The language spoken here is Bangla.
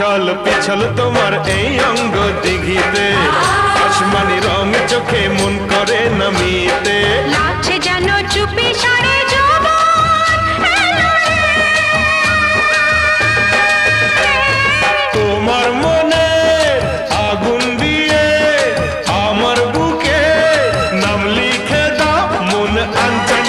উছল পিছল তোমার এই অঙ্গ দিঘিতে, আসমানি রং চোখে মন করে নামিতে। লাগছে যেন চুপি সারে তোমার মনে আগুন দিয়ে আমার বুকে নাম লিখে দাও, মন আনচান